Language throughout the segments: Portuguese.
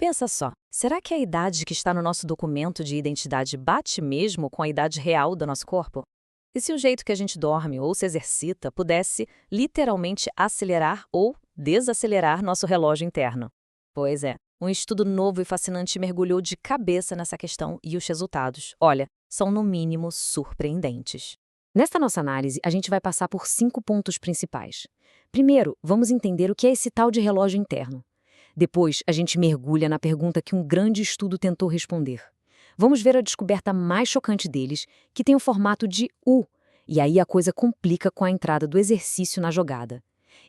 Pensa só, será que a idade que está no nosso documento de identidade bate mesmo com a idade real do nosso corpo? E se o jeito que a gente dorme ou se exercita pudesse literalmente acelerar ou desacelerar nosso relógio interno? Pois é, um estudo novo e fascinante mergulhou de cabeça nessa questão e os resultados, olha, são no mínimo surpreendentes. Nesta nossa análise, a gente vai passar por 5 pontos principais. Primeiro, vamos entender o que é esse tal de relógio interno. Depois, a gente mergulha na pergunta que um grande estudo tentou responder. Vamos ver a descoberta mais chocante deles, que tem o formato de U, e aí a coisa complica com a entrada do exercício na jogada.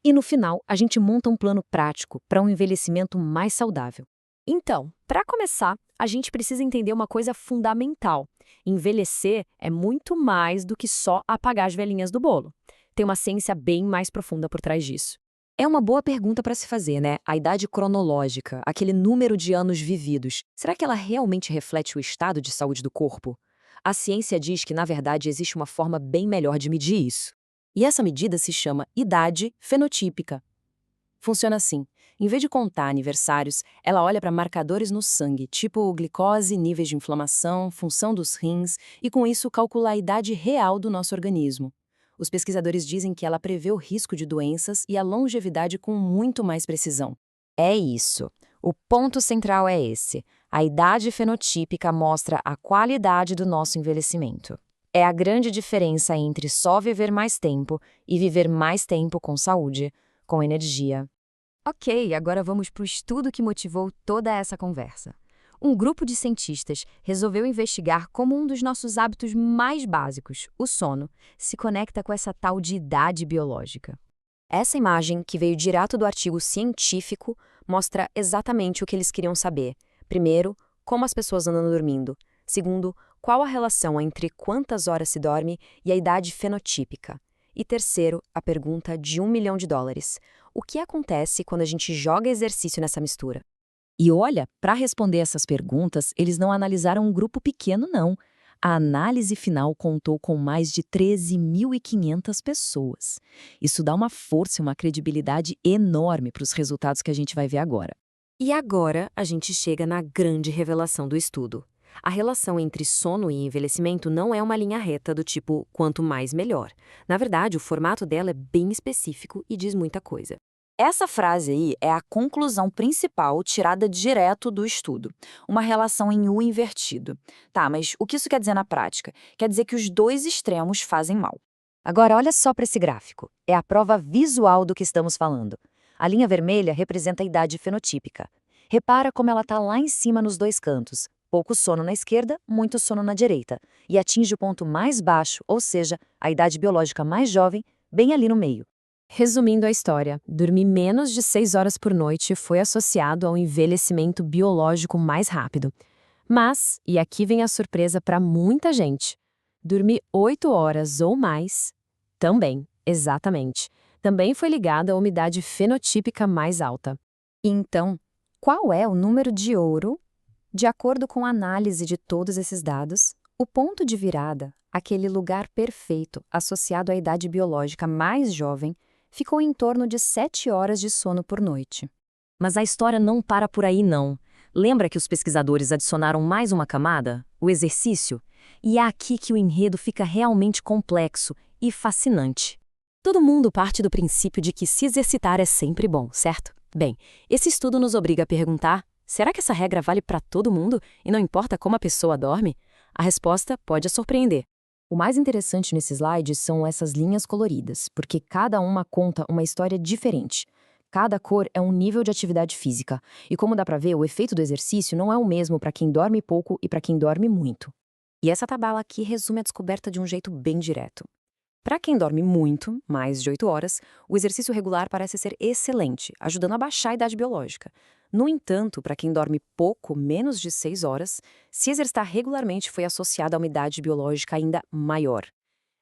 E no final, a gente monta um plano prático para um envelhecimento mais saudável. Então, para começar, a gente precisa entender uma coisa fundamental. Envelhecer é muito mais do que só apagar as velhinhas do bolo. Tem uma ciência bem mais profunda por trás disso. É uma boa pergunta para se fazer, né? A idade cronológica, aquele número de anos vividos, será que ela realmente reflete o estado de saúde do corpo? A ciência diz que, na verdade, existe uma forma bem melhor de medir isso. E essa medida se chama idade fenotípica. Funciona assim. Em vez de contar aniversários, ela olha para marcadores no sangue, tipo glicose, níveis de inflamação, função dos rins, e com isso calcula a idade real do nosso organismo. Os pesquisadores dizem que ela prevê o risco de doenças e a longevidade com muito mais precisão. É isso. O ponto central é esse. A idade fenotípica mostra a qualidade do nosso envelhecimento. É a grande diferença entre só viver mais tempo e viver mais tempo com saúde, com energia. Ok, agora vamos para o estudo que motivou toda essa conversa. Um grupo de cientistas resolveu investigar como um dos nossos hábitos mais básicos, o sono, se conecta com essa tal de idade biológica. Essa imagem, que veio direto do artigo científico, mostra exatamente o que eles queriam saber. Primeiro, como as pessoas andam dormindo. Segundo, qual a relação entre quantas horas se dorme e a idade fenotípica. E terceiro, a pergunta de $1 milhão. O que acontece quando a gente joga exercício nessa mistura? E olha, para responder essas perguntas, eles não analisaram um grupo pequeno, não. A análise final contou com mais de 13.500 pessoas. Isso dá uma força e uma credibilidade enorme para os resultados que a gente vai ver agora. E agora a gente chega na grande revelação do estudo. A relação entre sono e envelhecimento não é uma linha reta do tipo quanto mais melhor. Na verdade, o formato dela é bem específico e diz muita coisa. Essa frase aí é a conclusão principal tirada direto do estudo. Uma relação em U invertido. Tá, mas o que isso quer dizer na prática? Quer dizer que os dois extremos fazem mal. Agora, olha só para esse gráfico. É a prova visual do que estamos falando. A linha vermelha representa a idade fenotípica. Repara como ela está lá em cima nos dois cantos. Pouco sono na esquerda, muito sono na direita. E atinge o ponto mais baixo, ou seja, a idade biológica mais jovem, bem ali no meio. Resumindo a história, dormir menos de 6 horas por noite foi associado ao envelhecimento biológico mais rápido. Mas, e aqui vem a surpresa para muita gente, dormir 8 horas ou mais, também, exatamente, também foi ligado à umidade fenotípica mais alta. Então, qual é o número de ouro? De acordo com a análise de todos esses dados, o ponto de virada, aquele lugar perfeito associado à idade biológica mais jovem, ficou em torno de 7 horas de sono por noite. Mas a história não para por aí, não. Lembra que os pesquisadores adicionaram mais uma camada? O exercício? E é aqui que o enredo fica realmente complexo e fascinante. Todo mundo parte do princípio de que se exercitar é sempre bom, certo? Bem, esse estudo nos obriga a perguntar: será que essa regra vale para todo mundo e não importa como a pessoa dorme? A resposta pode a surpreender. O mais interessante nesse slide são essas linhas coloridas, porque cada uma conta uma história diferente. Cada cor é um nível de atividade física, e como dá para ver, o efeito do exercício não é o mesmo para quem dorme pouco e para quem dorme muito. E essa tabela aqui resume a descoberta de um jeito bem direto. Para quem dorme muito, mais de 8 horas, o exercício regular parece ser excelente, ajudando a baixar a idade biológica. No entanto, para quem dorme pouco, menos de 6 horas, se exercitar regularmente foi associado a uma idade biológica ainda maior.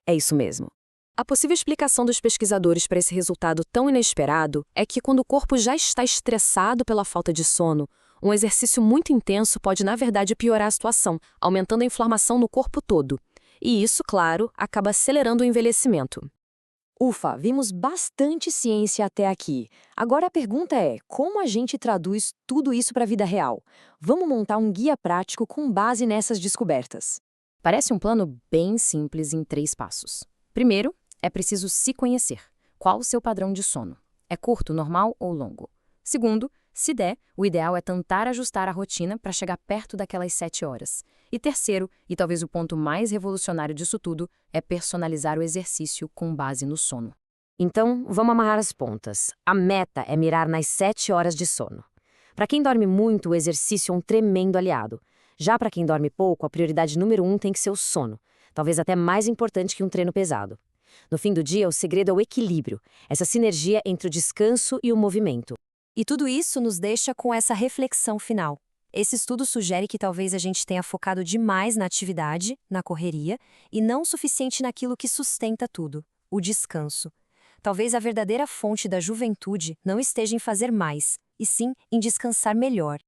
É isso mesmo. A possível explicação dos pesquisadores para esse resultado tão inesperado é que quando o corpo já está estressado pela falta de sono, um exercício muito intenso pode, na verdade, piorar a situação, aumentando a inflamação no corpo todo. E isso, claro, acaba acelerando o envelhecimento. Ufa, vimos bastante ciência até aqui. Agora a pergunta é: como a gente traduz tudo isso para a vida real? Vamos montar um guia prático com base nessas descobertas. Parece um plano bem simples em 3 passos. Primeiro, é preciso se conhecer. Qual o seu padrão de sono? É curto, normal ou longo? Segundo, se der, o ideal é tentar ajustar a rotina para chegar perto daquelas 7 horas. E terceiro, e talvez o ponto mais revolucionário disso tudo, é personalizar o exercício com base no sono. Então, vamos amarrar as pontas. A meta é mirar nas 7 horas de sono. Para quem dorme muito, o exercício é um tremendo aliado. Já para quem dorme pouco, a prioridade número 1 tem que ser o sono. Talvez até mais importante que um treino pesado. No fim do dia, o segredo é o equilíbrio, essa sinergia entre o descanso e o movimento. E tudo isso nos deixa com essa reflexão final. Esse estudo sugere que talvez a gente tenha focado demais na atividade, na correria, e não o suficiente naquilo que sustenta tudo, o descanso. Talvez a verdadeira fonte da juventude não esteja em fazer mais, e sim em descansar melhor.